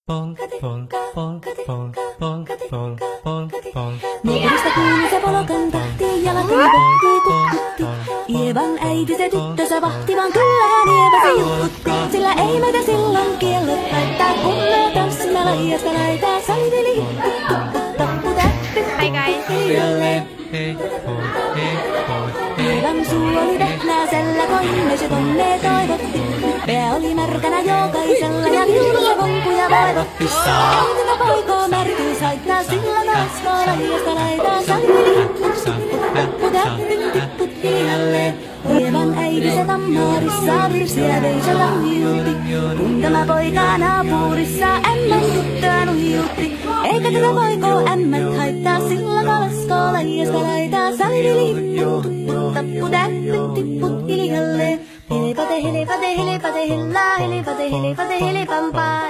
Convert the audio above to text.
Nurista kuului se polokan tahti, jalkani pohtii kutkutti. Ievan äiti se tyttönsä vahti, vaan kyllähän Ieva se jutkutti. Sillä ei meitä silloin kiellot haittaa, kun me tanssimme laijasta laitaa. Salveli, tappu, täppy, Hi guys. Ievan suu oli vehnäisellä, koimme se tonne toivotti. Pää oli märkänä jokaisella ja viululla vonkuja vaivotti. Aina poikoo märkyys haittaa, sillä taas laijasta laitaa. Salveli, tappu, täppy, hiljalleen. Ievan äiti se tammarissa virsiä vei se lahjuutti. Kun tämä poika naapurissa ämmän tyttöä nuijuutti. Eikä tätä poikoo ämmät haittaa, sillä kalasko laijasta laitaa. Salveli, tappu, täppy, tipput hiljalleen. Helepate, helepate, helepate, hellaa, helepate, helepate, helepampaa.